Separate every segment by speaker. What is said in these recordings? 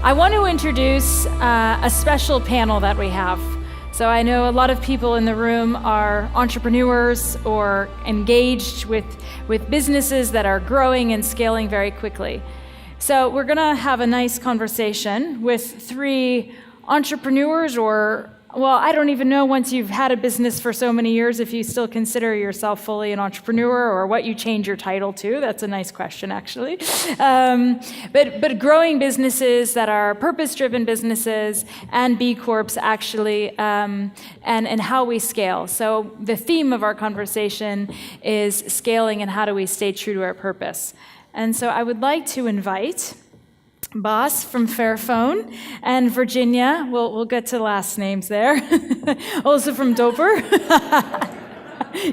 Speaker 1: I want to introduce a special panel that we have. So I know a lot of people in the room are entrepreneurs or engaged with businesses that are growing and scaling very quickly. So we're going to have a nice conversation with three entrepreneurs, or, well, I don't even know once you've had a business for so many years if you still consider yourself fully an entrepreneur, or what you change your title to. That's a nice question, actually. But growing businesses that are purpose-driven businesses and B Corps, actually, and how we scale. So the theme of our conversation is scaling and how do we stay true to our purpose. And so I would like to invite Bas from Fairphone and Virginia, we'll get to last names there, also from Doper.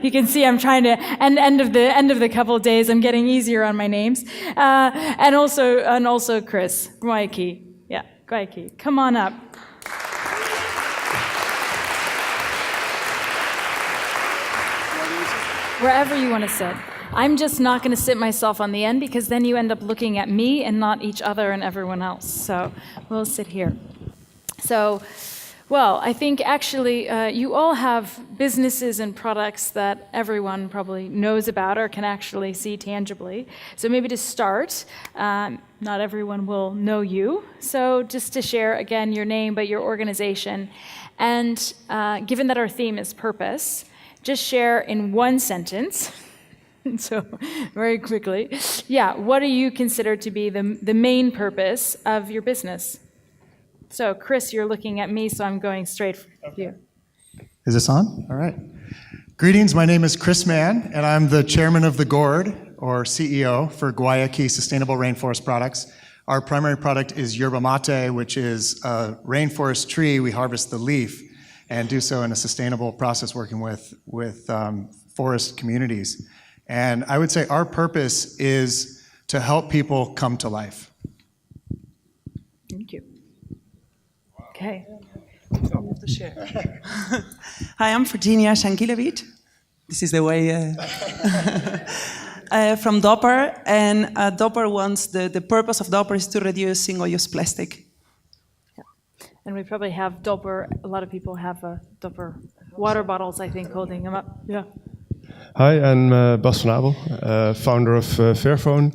Speaker 1: You can see I'm trying to, end of the couple of days, I'm getting easier on my names. And also Chris, Guayaki. Yeah, Guayaki, come on up. Wherever you want to sit. I'm just not going to sit myself on the end, because then you end up looking at me and not each other and everyone else. So we'll sit here. So, well, I think actually you all have businesses and products that everyone probably knows about or can actually see tangibly. So maybe to start, not everyone will know you. So just to share, again, your name, but your organization. And given that our theme is purpose, just share in one sentence. So, very quickly, yeah, what do you consider to be the main purpose of your business? So, Chris, you're looking at me, so I'm going straight for you.
Speaker 2: Is this on? All right. Greetings, my name is Chris Mann, and I'm the chairman of the board, or CEO, for Guayaki Sustainable Rainforest Products. Our primary product is yerba mate, which is a rainforest tree. We harvest the leaf and do so in a sustainable process, working with forest communities. And I would say our purpose is to help people come to life.
Speaker 1: Thank you. Okay.
Speaker 3: Hi, I'm Virginia Shankilevich. This is the way from Doper. And Doper wants, the purpose of Doper is to reduce single-use plastic.
Speaker 1: Yeah. And we probably have Doper, a lot of people have Doper water bottles, I think, holding them up. Yeah.
Speaker 4: Hi, I'm Bas van Abel, founder of Fairphone,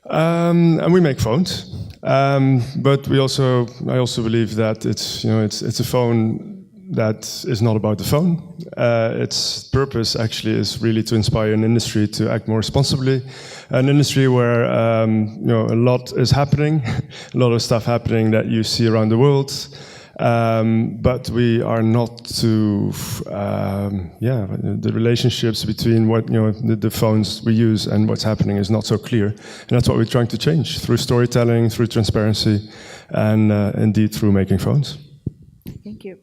Speaker 4: and we make phones. But I also believe that it's a phone that is not about the phone. Its purpose actually is really to inspire an industry to act more responsibly, an industry where a lot is happening, a lot of stuff happening that you see around the world. But we are not to, the relationships between what the phones we use and what's happening is not so clear, and that's what we're trying to change through storytelling, through transparency, and indeed through making phones.
Speaker 1: Thank you.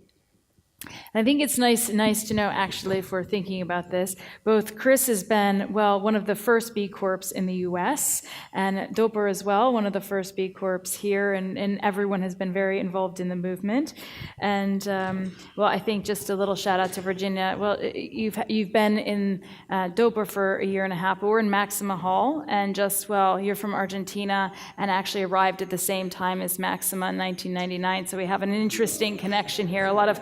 Speaker 1: I think it's nice to know, actually, if we're thinking about this, both Chris has been, well, one of the first B Corps in the US, and Doper as well, one of the first B Corps here, and everyone has been very involved in the movement. And, well, I think just a little shout out to Virginia. Well, you've been in Doper for a year and a half, but we're in Maxima Hall, and you're from Argentina, and actually arrived at the same time as Maxima in 1999, so we have an interesting connection here, a lot of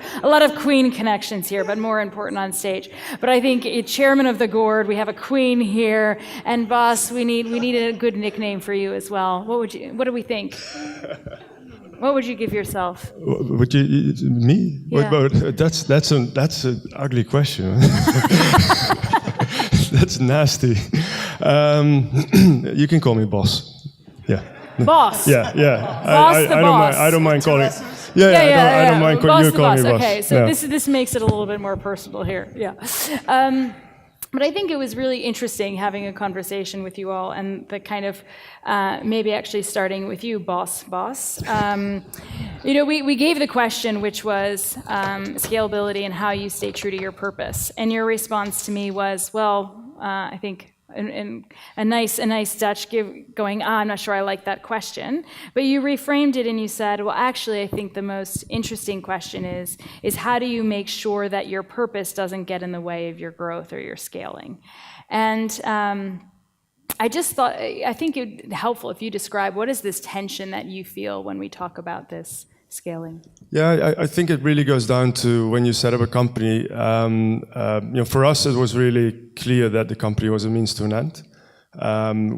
Speaker 1: Queen connections here, but more important on stage. But I think chairman of the board, we have a queen here, and Bas, we need a good nickname for you as well. What do we think? What would you give yourself?
Speaker 4: Would you me?
Speaker 1: Yeah.
Speaker 4: That's an ugly question. That's nasty. You can call me boss. Yeah.
Speaker 1: Boss.
Speaker 4: Yeah.
Speaker 1: Boss the boss.
Speaker 4: I don't mind calling. I don't mind you calling me boss.
Speaker 1: Okay, so this makes it a little bit more personal here. Yeah. But I think it was really interesting having a conversation with you all, and the kind of maybe actually starting with you, boss. We gave the question, which was scalability and how you stay true to your purpose, and your response to me was, I think. And a nice Dutch going, I'm not sure I like that question. But you reframed it and you said, well, actually, I think the most interesting question is how do you make sure that your purpose doesn't get in the way of your growth or your scaling? And I think it'd be helpful if you describe what is this tension that you feel when we talk about this scaling?
Speaker 4: Yeah, I think it really goes down to when you set up a company. For us, it was really clear that the company was a means to an end.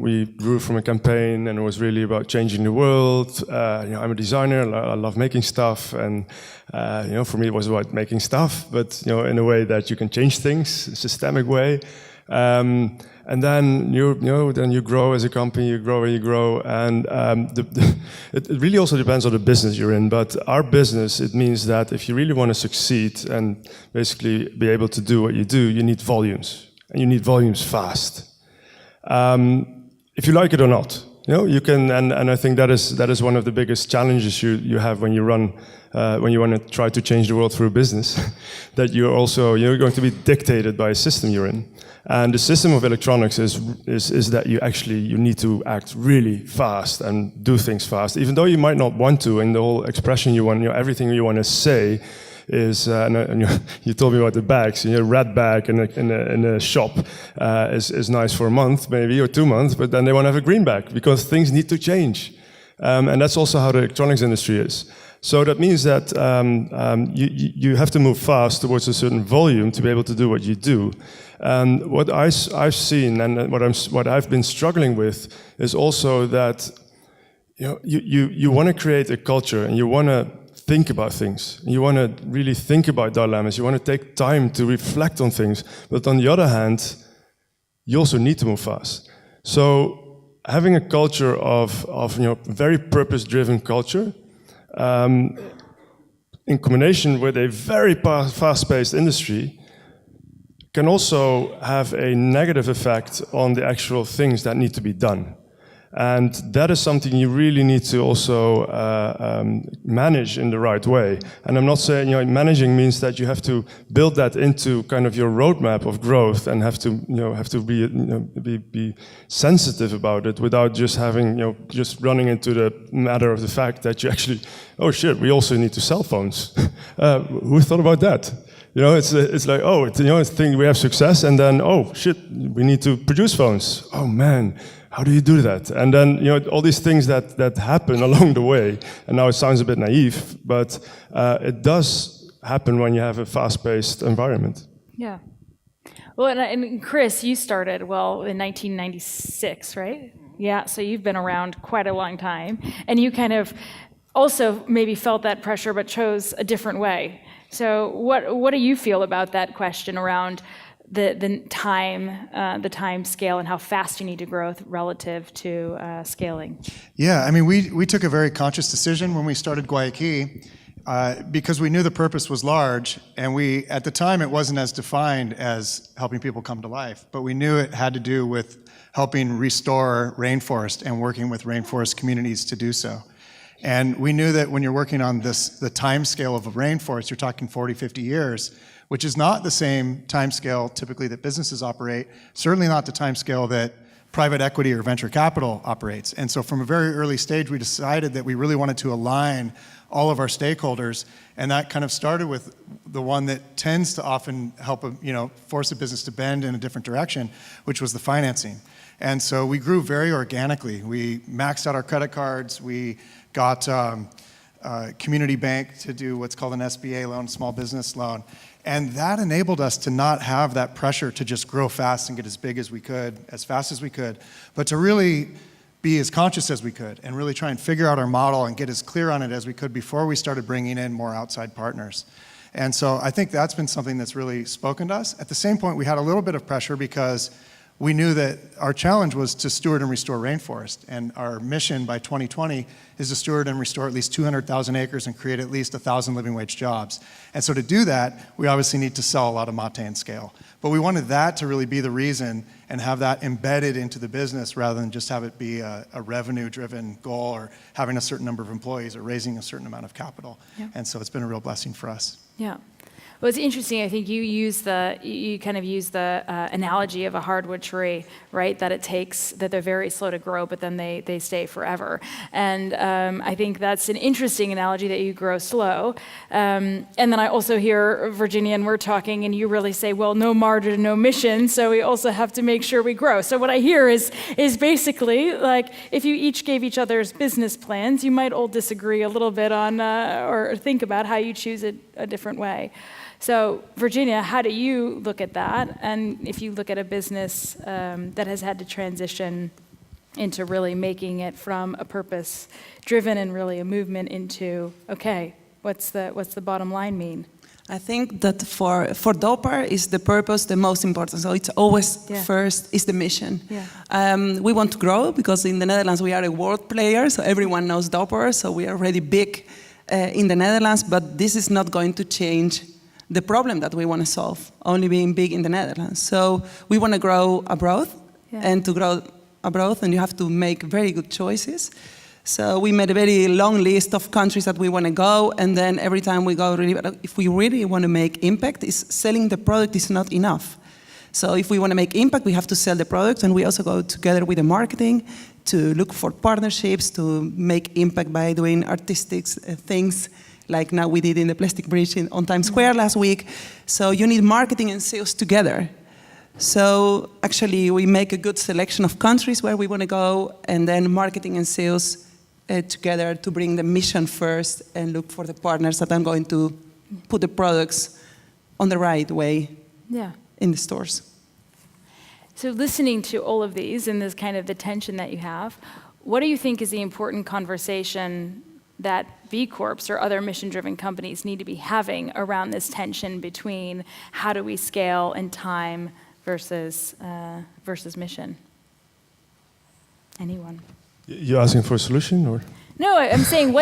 Speaker 4: We grew from a campaign, and it was really about changing the world. I'm a designer; I love making stuff, and for me, it was about making stuff, but in a way that you can change things, a systemic way. And then you grow as a company, you grow, and it really also depends on the business you're in. But our business, it means that if you really want to succeed and basically be able to do what you do, you need volumes, and you need volumes fast. If you like it or not, you can, and I think that is one of the biggest challenges you have when you run, when you want to try to change the world through business, that you're going to be dictated by a system you're in. And the system of electronics is that you need to act really fast and do things fast, even though you might not want to. And the whole expression you want, everything you want to say is, and you told me about the bags. A red bag in a shop is nice for a month, maybe, or 2 months, but then they want to have a green bag because things need to change. And that's also how the electronics industry is. So that means that you have to move fast towards a certain volume to be able to do what you do. And what I've seen and what I've been struggling with is also that you want to create a culture and you want to think about things. You want to really think about dilemmas. You want to take time to reflect on things. But on the other hand, you also need to move fast. So having a culture of very purpose-driven culture, in combination with a very fast-paced industry, can also have a negative effect on the actual things that need to be done. And that is something you really need to also manage in the right way. And I'm not saying, managing means that you have to build that into kind of your roadmap of growth and have to be sensitive about it without just having, just running into the matter of the fact that you actually, oh shit, we also need to sell phones. Who thought about that? It's like, oh, it's a thing, we have success, and then, oh shit, we need to produce phones. Oh man, how do you do that? And then, all these things that happen along the way, and now it sounds a bit naive, but it does happen when you have a fast-paced environment.
Speaker 1: Yeah. Well, and Chris, you started, in 1996, right? Yeah, so you've been around quite a long time, and you kind of also maybe felt that pressure, but chose a different way. So what do you feel about that question around the time scale and how fast you need to grow relative to scaling?
Speaker 2: Yeah, I mean, we took a very conscious decision when we started Guayaquil because we knew the purpose was large, and at the time it wasn't as defined as helping people come to life, but we knew it had to do with helping restore rainforest and working with rainforest communities to do so. And we knew that when you're working on the time scale of a rainforest, you're talking 40, 50 years, which is not the same time scale typically that businesses operate, certainly not the time scale that private equity or venture capital operates. And so from a very early stage, we decided that we really wanted to align all of our stakeholders, and that kind of started with the one that tends to often help force a business to bend in a different direction, which was the financing. And so we grew very organically. We maxed out our credit cards. We got Community Bank to do what's called an SBA loan, small business loan. And that enabled us to not have that pressure to just grow fast and get as big as we could, as fast as we could, but to really be as conscious as we could and really try and figure out our model and get as clear on it as we could before we started bringing in more outside partners. And so I think that's been something that's really spoken to us. At the same point, we had a little bit of pressure because we knew that our challenge was to steward and restore rainforest. And our mission by 2020 is to steward and restore at least 200,000 acres and create at least 1,000 living wage jobs. And so to do that, we obviously need to sell a lot of mate and scale. But we wanted that to really be the reason and have that embedded into the business rather than just have it be a revenue-driven goal or having a certain number of employees or raising a certain amount of capital. Yeah. And so it's been a real blessing for us.
Speaker 1: Yeah. Well, it's interesting. I think you kind of use the analogy of a hardwood tree, right? That they're very slow to grow, but then they stay forever. And I think that's an interesting analogy that you grow slow. And then I also hear Virginia, and we're talking, and you really say, well, no margin, no mission. So we also have to make sure we grow. So what I hear is basically like if you each gave each other's business plans, you might all disagree a little bit on or think about how you choose it a different way. So, Virginia, how do you look at that? And if you look at a business that has had to transition into really making it from a purpose-driven and really a movement into, okay, what's the bottom line mean?
Speaker 3: I think that for Doper is the purpose the most important. So it's always first is the mission. Yeah. We want to grow because in the Netherlands we are a world player, so everyone knows Doper, so we are already big in the Netherlands, but this is not going to change the problem that we want to solve, only being big in the Netherlands. So we want to grow abroad, and to grow abroad, and you have to make very good choices. So we made a very long list of countries that we want to go, and then every time we go, if we really want to make impact, selling the product is not enough. So if we want to make impact, we have to sell the product, and we also go together with the marketing to look for partnerships, to make impact by doing artistic things, like now we did in the plastic bridge on Times Square last week. So you need marketing and sales together. So actually we make a good selection of countries where we want to go, and then marketing and sales together to bring the mission first and look for the partners that are going to put the products on the right way in the stores.
Speaker 1: So listening to all of these and this kind of the tension that you have, what do you think is the important conversation that B Corps or other mission-driven companies need to be having around this tension between how do we scale in time versus mission? Anyone?
Speaker 4: You're asking for a solution, or?
Speaker 1: No, I'm saying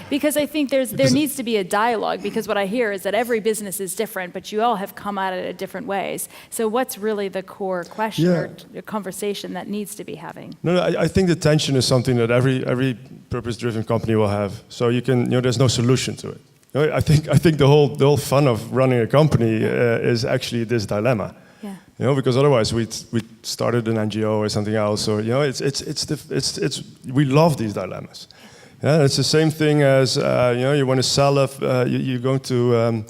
Speaker 1: because I think there needs to be a dialogue, because what I hear is that every business is different, but you all have come at it in different ways. So what's really the core question or conversation that needs to be having?
Speaker 4: No, I think the tension is something that every purpose-driven company will have. So there's no solution to it. I think the whole fun of running a company is actually this dilemma. Yeah. Because otherwise we started an NGO or something else, or we love these dilemmas. Yeah, it's the same thing as you want to sell you're going to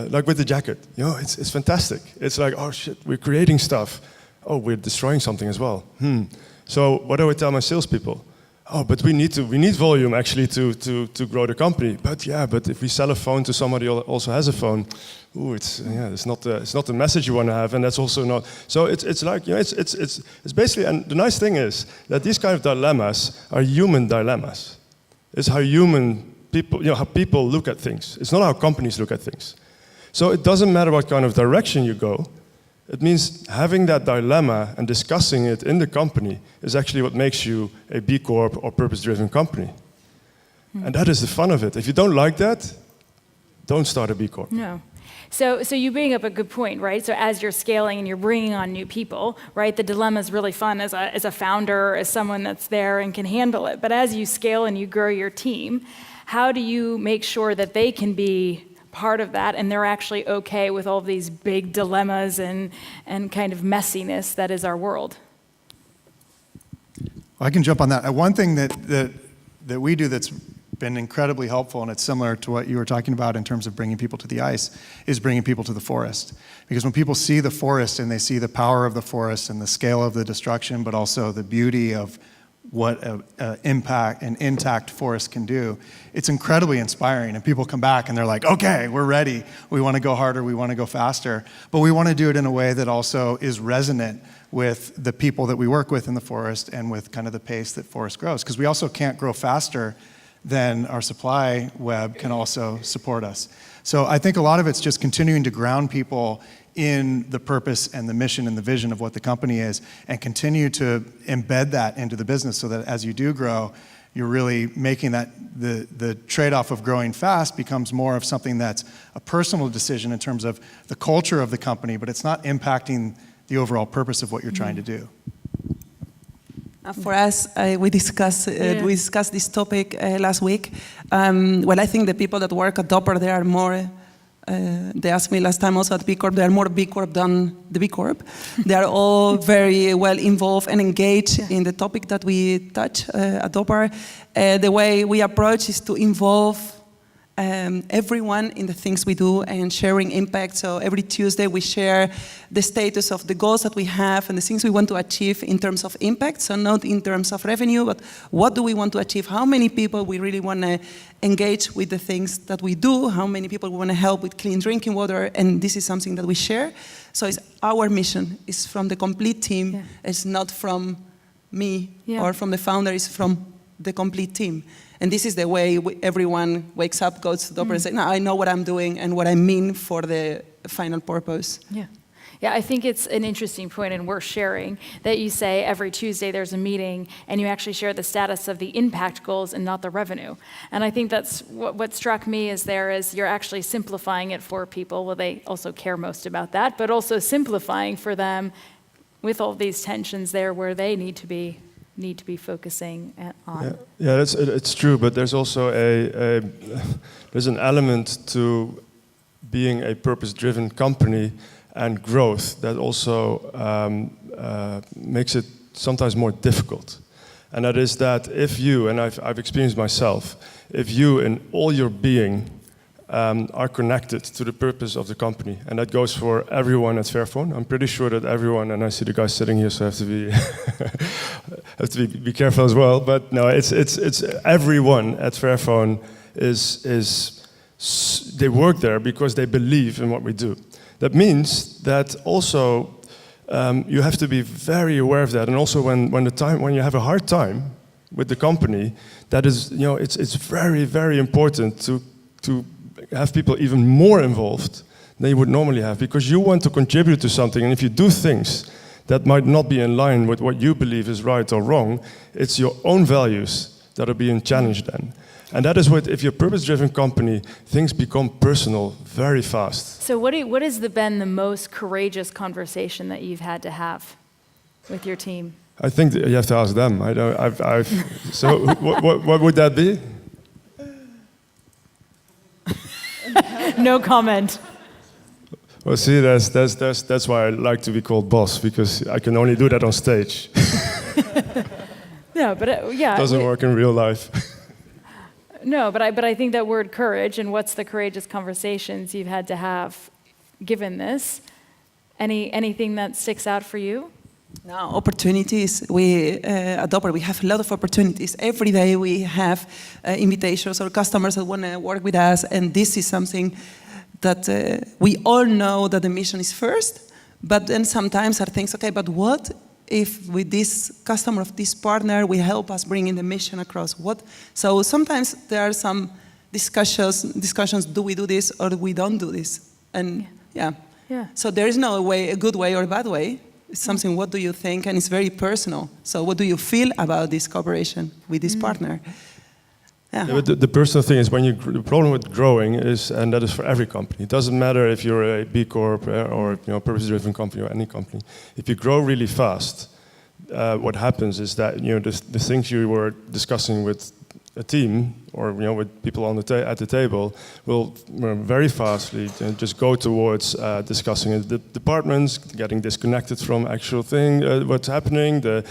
Speaker 4: like with the jacket. It's fantastic. It's like, oh shit, we're creating stuff. Oh, we're destroying something as well. So what do I tell my salespeople? Oh, but we need volume actually to grow the company. But if we sell a phone to somebody who also has a phone, it's not the message you want to have, and that's also not. So it's like it's basically, and the nice thing is that these kind of dilemmas are human dilemmas. It's how human people, how people look at things. It's not how companies look at things. So it doesn't matter what kind of direction you go. It means having that dilemma and discussing it in the company is actually what makes you a B Corp or purpose-driven company. And that is the fun of it. If you don't like that, don't start a B Corp.
Speaker 1: No. So you bring up a good point, right? So as you're scaling and you're bringing on new people, right, the dilemma is really fun as a founder, as someone that's there and can handle it. But as you scale and you grow your team, how do you make sure that they can be part of that and they're actually okay with all these big dilemmas and kind of messiness that is our world?
Speaker 2: I can jump on that. One thing that we do that's been incredibly helpful, and it's similar to what you were talking about in terms of bringing people to the ice, is bringing people to the forest. Because when people see the forest and they see the power of the forest and the scale of the destruction, but also the beauty of what an intact forest can do, it's incredibly inspiring. And people come back and they're like, okay, we're ready. We want to go harder. We want to go faster. But we want to do it in a way that also is resonant with the people that we work with in the forest and with kind of the pace that forest grows. Because we also can't grow faster than our supply web can also support us. So I think a lot of it's just continuing to ground people in the purpose and the mission and the vision of what the company is, and continue to embed that into the business so that as you do grow, you're really making that the trade-off of growing fast becomes more of something that's a personal decision in terms of the culture of the company, but it's not impacting the overall purpose of what you're trying to do.
Speaker 3: For us, we discussed this topic last week. Well, I think the people that work at Doper, they are more They asked me last time also at B Corp, there are more B Corp than the B Corp. They are all very well involved and engaged in the topic that we touch at Dopar. The way we approach is to involve everyone in the things we do and sharing impact. So every Tuesday we share the status of the goals that we have and the things we want to achieve in terms of impact. So not in terms of revenue, but what do we want to achieve? How many people we really want to engage with the things that we do? How many people we want to help with clean drinking water? And this is something that we share. So it's our mission. It's from the complete team. Yeah. It's not from me or from the founder. It's from the complete team. And this is the way everyone wakes up, goes to Dopar and says, no, I know what I'm doing and what I mean for the final purpose.
Speaker 1: Yeah. Yeah, I think it's an interesting point and worth sharing that you say every Tuesday there's a meeting and you actually share the status of the impact goals and not the revenue. And I think that's what struck me is you're actually simplifying it for people. Well, they also care most about that, but also simplifying for them with all these tensions there where they need to be focusing on.
Speaker 4: Yeah, it's true, but there's also there's an element to being a purpose-driven company and growth that also makes it sometimes more difficult. And that is that if you, and I've experienced myself, if you in all your being are connected to the purpose of the company, and that goes for everyone at Fairphone. I'm pretty sure that everyone, and I see the guys sitting here, so I have to be careful as well. But no, it's everyone at Fairphone they work there because they believe in what we do. That means that also you have to be very aware of that, and also when you have a hard time with the company, that is, it's very, very important to have people even more involved than you would normally have, because you want to contribute to something, and if you do things that might not be in line with what you believe is right or wrong, it's your own values that are being challenged then. And that is what, if you're a purpose-driven company, things become personal very fast.
Speaker 1: So what has been the most courageous conversation that you've had to have with your team?
Speaker 4: I think that you have to ask them. So what would that be?
Speaker 1: No comment.
Speaker 4: Well, see, that's why I like to be called boss, because I can only do that on stage.
Speaker 1: No, but yeah.
Speaker 4: Doesn't work in real life.
Speaker 1: No, but I think that word courage, and what's the courageous conversations you've had to have given this? Anything that sticks out for you?
Speaker 3: No, opportunities. We at Dopar, we have a lot of opportunities. Every day we have invitations or customers that want to work with us, and this is something that we all know that the mission is first, but then sometimes are things, okay, but what if with this customer, of this partner, we help us bring in the mission across? So sometimes there are some discussions, do we do this or we don't do this? And yeah. So there is no way, a good way or a bad way. It's something, what do you think? And it's very personal. So what do you feel about this cooperation with this partner? Yeah.
Speaker 4: But the personal thing is, the problem with growing is, and that is for every company, it doesn't matter if you're a B Corp or purpose-driven company or any company. If you grow really fast, what happens is that the things you were discussing with a team or with people at the table will very fastly just go towards discussing the departments, getting disconnected from actual thing, what's happening. The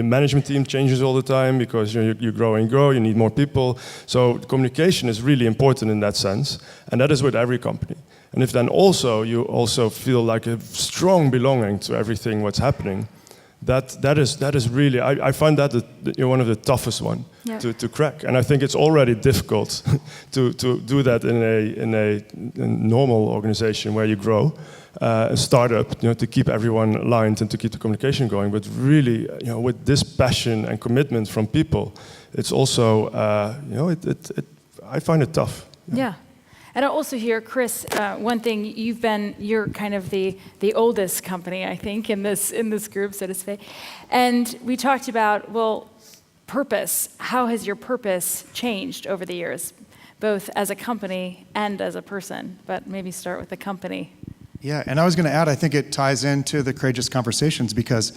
Speaker 4: management team changes all the time because you grow and grow. You need more people. So communication is really important in that sense, and that is with every company. And if then also you also feel like a strong belonging to everything what's happening, that is really, I find that one of the toughest one to crack, and I think it's already difficult to do that in a normal organization where you grow, a startup, to keep everyone aligned and to keep the communication going. But really, with this passion and commitment from people, it's also, I find it tough.
Speaker 1: Yeah. And I also hear, Chris, one thing, you're kind of the oldest company, I think, in this group, so to speak. And we talked about, purpose. How has your purpose changed over the years, both as a company and as a person? But maybe start with the company.
Speaker 2: Yeah, and I was going to add, I think it ties into the courageous conversations because,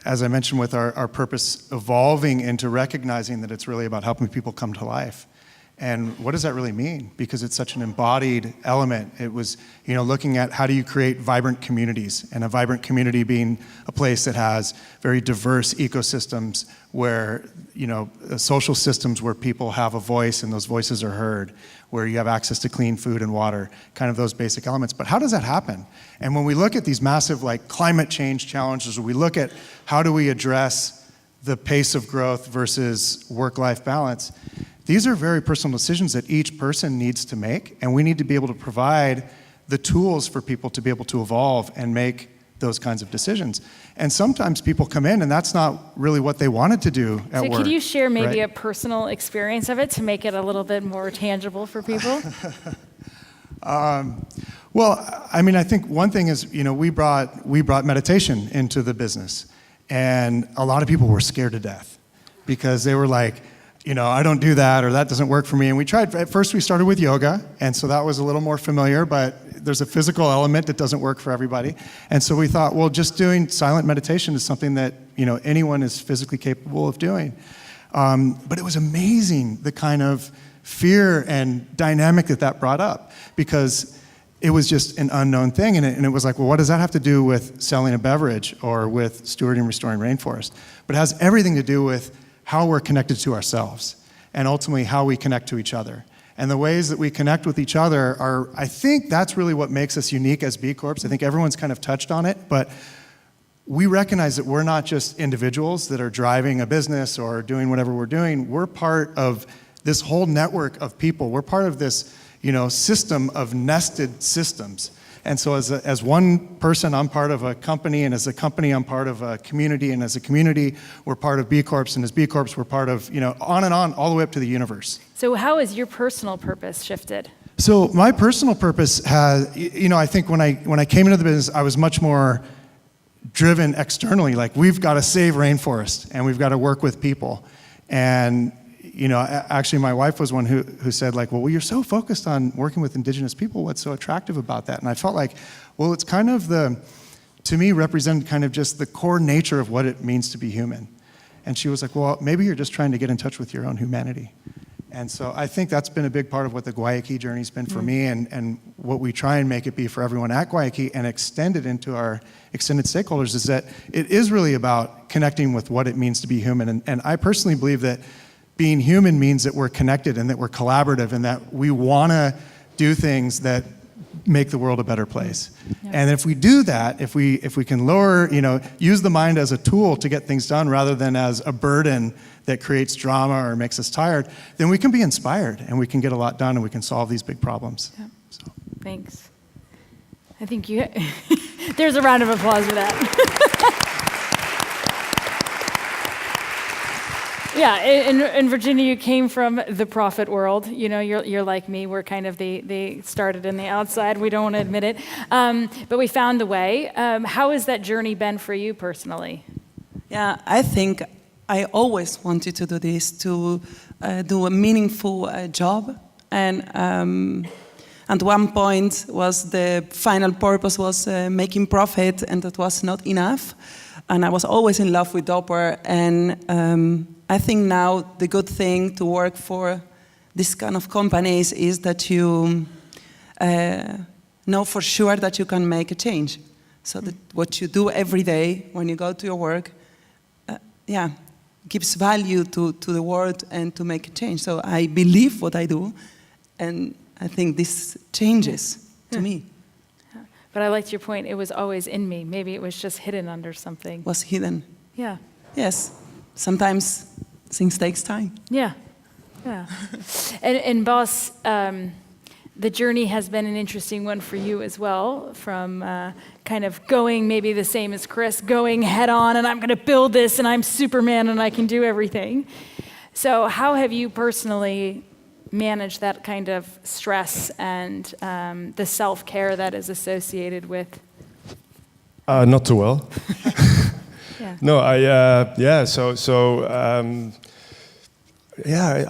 Speaker 2: as I mentioned, with our purpose evolving into recognizing that it's really about helping people come to life. And what does that really mean? Because it's such an embodied element. It was, looking at how do you create vibrant communities, and a vibrant community being a place that has very diverse ecosystems where, social systems where people have a voice and those voices are heard, where you have access to clean food and water, kind of those basic elements. But how does that happen? And when we look at these massive climate change challenges, or we look at how do we address the pace of growth versus work-life balance, these are very personal decisions that each person needs to make, and we need to be able to provide the tools for people to be able to evolve and make those kinds of decisions. And sometimes people come in and that's not really what they wanted to do at work.
Speaker 1: So could you share maybe
Speaker 2: right?
Speaker 1: a personal experience of it to make it a little bit more tangible for people?
Speaker 2: Well, I think one thing is, we brought meditation into the business, and a lot of people were scared to death because they were like, I don't do that, or that doesn't work for me. And we tried, at first we started with yoga, and so that was a little more familiar, but there's a physical element that doesn't work for everybody. And so we thought, well, just doing silent meditation is something that, anyone is physically capable of doing. But it was amazing the kind of fear and dynamic that brought up, because it was just an unknown thing. And it was like, well, what does that have to do with selling a beverage or with stewarding and restoring rainforest? But it has everything to do with how we're connected to ourselves, and ultimately how we connect to each other. And the ways that we connect with each other are, I think that's really what makes us unique as B Corps. I think everyone's kind of touched on it, but we recognize that we're not just individuals that are driving a business or doing whatever we're doing. We're part of this whole network of people. We're part of this, system of nested systems. And so as one person, I'm part of a company, and as a company, I'm part of a community, and as a community, we're part of B Corps, and as B Corps, we're part of, on and on, all the way up to the universe.
Speaker 1: So how has your personal purpose shifted?
Speaker 2: So my personal purpose has, I think when I came into the business, I was much more driven externally, like we've got to save rainforest, and we've got to work with people. And actually my wife was one who said well, you're so focused on working with indigenous people. What's so attractive about that? And I felt like, well, it's kind of to me, represented kind of just the core nature of what it means to be human. And she was like, well, maybe you're just trying to get in touch with your own humanity. And so I think that's been a big part of what the Guayaki journey's been for me, and what we try and make it be for everyone at Guayaki and extend it into our extended stakeholders, is that it is really about connecting with what it means to be human. And I personally believe that being human means that we're connected and that we're collaborative and that we want to do things that make the world a better place. Yeah. And if we do that, if we can lower, use the mind as a tool to get things done rather than as a burden that creates drama or makes us tired, then we can be inspired and we can get a lot done and we can solve these big problems.
Speaker 1: Yeah. So. Thanks. I think there's a round of applause for that. Yeah, in Virginia, you came from the profit world. You're like me. We're kind of they started in the outside. We don't want to admit it, but we found the way. How has that journey been for you personally?
Speaker 3: Yeah, I think I always wanted to do this, to do a meaningful job, and at one point was the final purpose was making profit, and that was not enough. And I was always in love with Doppler, and I think now the good thing to work for this kind of companies is that you know for sure that you can make a change. So that what you do every day when you go to your work, gives value to the world and to make a change. So I believe what I do, and I think this changes to me.
Speaker 1: But I liked your point. It was always in me. Maybe it was just hidden under something.
Speaker 3: Was hidden.
Speaker 1: Yeah.
Speaker 3: Yes. Sometimes things takes time.
Speaker 1: Yeah. And Boss, the journey has been an interesting one for you as well, from kind of going maybe the same as Chris, going head on, and I'm going to build this, and I'm Superman, and I can do everything. So how have you personally managed that kind of stress and the self-care that is associated with?
Speaker 4: Not too well.
Speaker 1: Yeah.
Speaker 4: No, I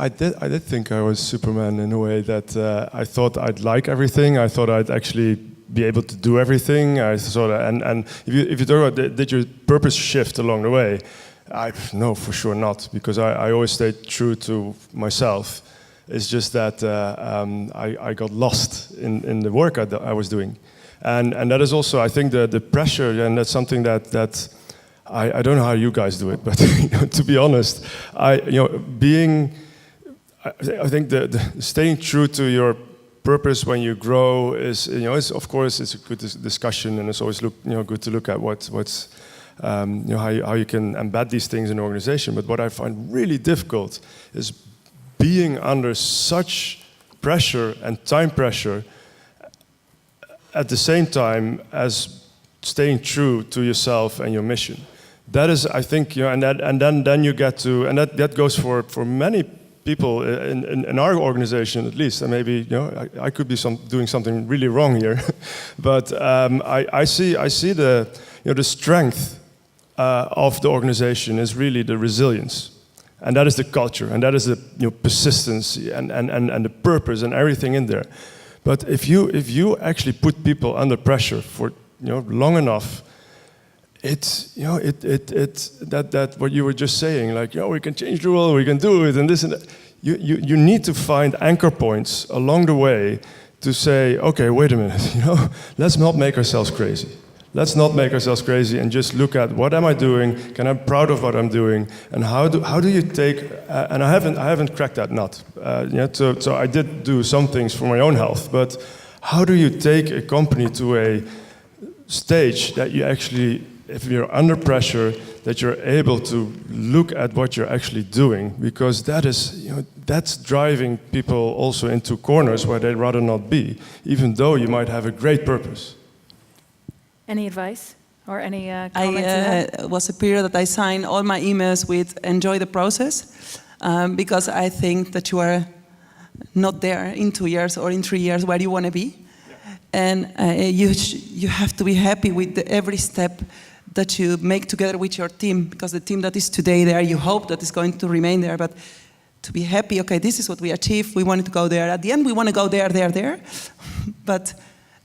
Speaker 4: did think I was Superman in a way that I thought I'd like everything. I thought I'd actually be able to do everything. I thought, and if you talk about did your purpose shift along the way? No, for sure not, because I always stayed true to myself, It's just that I got lost in the work I was doing. And that is also, I think, the pressure, and that's something that I don't know how you guys do it, but to be honest, I think the staying true to your purpose when you grow is, it's, of course, it's a good discussion, and it's always good to look at what's how you can embed these things in an organization. But what I find really difficult is being under such pressure and time pressure at the same time as staying true to yourself and your mission. That is, I think, and then you get to, and that goes for many people in our organization at least, and maybe I could be doing something really wrong here, but I see the the strength of the organization is really the resilience, and that is the culture, and that is the persistence and the purpose and everything in there. But if you actually put people under pressure for long enough, it's that what you were just saying, like we can change the world, we can do it, and this and that. You need to find anchor points along the way to say, okay, wait a minute, let's not make ourselves crazy. Let's not make ourselves crazy and just look at what am I doing? Can I be proud of what I'm doing? And how do you take? And I haven't cracked that nut. So I did do some things for my own health, but how do you take a company to a stage that you actually, if you're under pressure, that you're able to look at what you're actually doing, because that is, that's driving people also into corners where they'd rather not be, even though you might have a great purpose.
Speaker 1: Any advice or any comments?
Speaker 3: It was a period that I signed all my emails with "enjoy the process," because I think that you are not there in 2 years or in 3 years where you want to be, and you have to be happy with every step that you make together with your team, because the team that is today there, you hope that is going to remain there, but to be happy, okay, this is what we achieved, we wanted to go there. At the end, we want to go there, but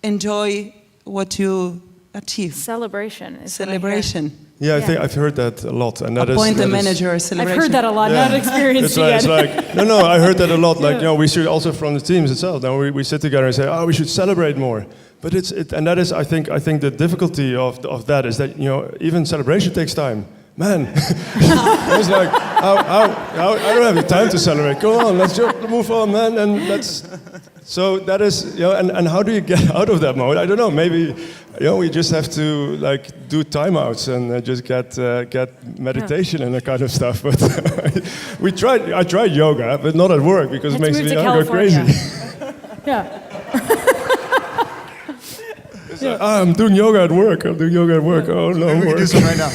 Speaker 3: enjoy what you achieve.
Speaker 1: Celebration.
Speaker 3: Celebration.
Speaker 4: Yeah, I think I've heard that a lot, and that
Speaker 3: appoint a manager. Celebration.
Speaker 1: I've heard that a lot, not experienced
Speaker 4: it's
Speaker 1: yet.
Speaker 4: like no, I heard that a lot. Like we should also from the teams itself. Now we sit together and say, we should celebrate more. But and that is, I think the difficulty of that is that even celebration takes time. Man, I was like, I don't have the time to celebrate. Go on, let's just move on, man, and let's. So that is, and how do you get out of that mode? I don't know. Maybe, we just have to do timeouts and just get meditation and that kind of stuff. But I tried yoga, but not at work because it makes me go crazy.
Speaker 1: Yeah.
Speaker 4: I'm doing yoga at work. Oh no,
Speaker 2: we can do some right now.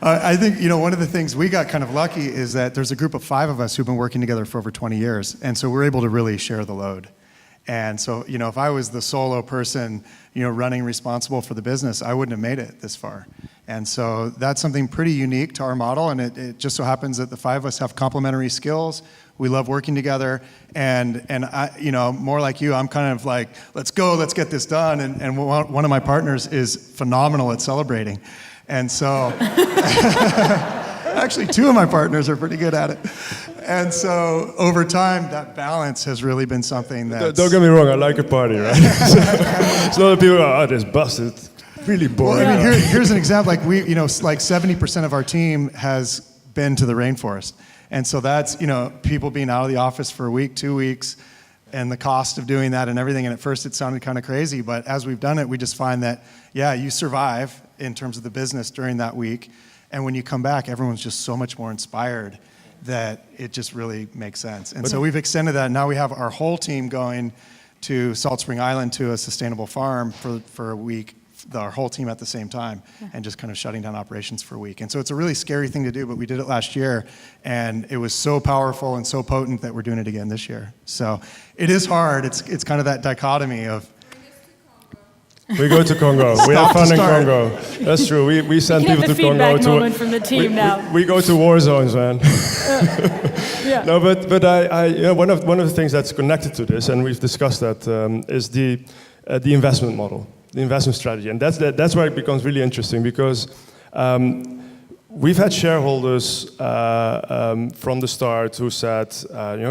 Speaker 2: I think one of the things we got kind of lucky is that there's a group of 5 of us who've been working together for over 20 years, and so we're able to really share the load. And so if I was the solo person running responsible for the business, I wouldn't have made it this far. And so that's something pretty unique to our model, and it just so happens that the 5 of us have complementary skills. We love working together, and I, more like you, I'm kind of like, let's go, let's get this done. And one of my partners is phenomenal at celebrating, and so actually 2 of my partners are pretty good at it. And so over time, that balance has really been something that.
Speaker 4: Don't get me wrong, I like a party, right? So a lot of people go, this busted. Really boring.
Speaker 2: Well, I mean, here's an example. Like like 70% of our team has been to the rainforest. And so that's, people being out of the office for a week, 2 weeks, and the cost of doing that and everything. And at first it sounded kind of crazy, but as we've done it, we just find that, you survive in terms of the business during that week. And when you come back, everyone's just so much more inspired that it just really makes sense. And so we've extended that. Now we have our whole team going to Salt Spring Island to a sustainable farm for a week, our whole team at the same time, and just kind of shutting down operations for a week. And so it's a really scary thing to do, but we did it last year, and it was so powerful and so potent that we're doing it again this year. So it is hard. It's kind of that dichotomy of.
Speaker 4: We go to Congo. We have fun in Congo. That's true. We send people to Congo.
Speaker 1: Feedback moment from the team now.
Speaker 4: We go to war zones, man.
Speaker 1: Yeah.
Speaker 4: No, but I one of the things that's connected to this, and we've discussed that, is the investment model. The investment strategy, and that's where it becomes really interesting, because we've had shareholders from the start who said,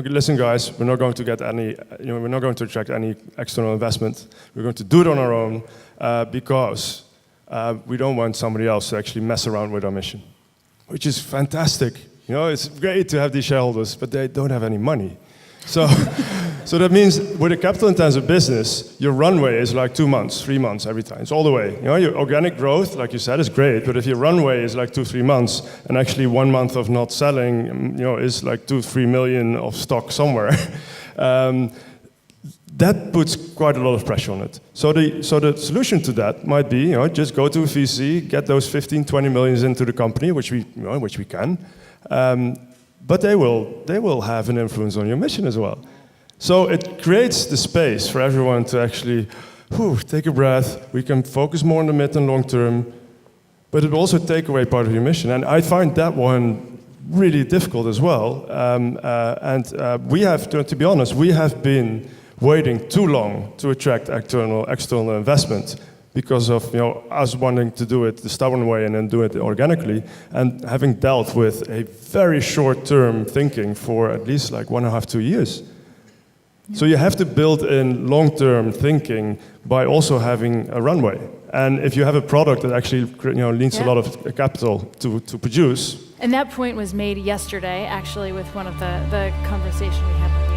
Speaker 4: listen, guys, we're not going to get any, we're not going to attract any external investment. We're going to do it on our own because we don't want somebody else to actually mess around with our mission, which is fantastic. It's great to have these shareholders, but they don't have any money. So, so that means with a capital-intensive business, your runway is like 2 months, 3 months every time. It's all the way. Your organic growth, like you said, is great, but if your runway is like 2-3 months, and actually 1 month of not selling, is like 2-3 million of stock somewhere, that puts quite a lot of pressure on it. So the solution to that might be, just go to a VC, get those 15-20 millions into the company, which we can. But they will have an influence on your mission as well. So it creates the space for everyone to actually take a breath. We can focus more on the mid and long term, but it will also take away part of your mission. And I find that one really difficult as well. We have, to be honest, we have been waiting too long to attract external investment, because of us wanting to do it the stubborn way and then do it organically, and having dealt with a very short-term thinking for at least like 1.5 to 2 years. Yeah. So you have to build in long-term thinking by also having a runway. And if you have a product that actually needs a lot of capital to produce.
Speaker 1: And that point was made yesterday, actually, with one of the conversation we had with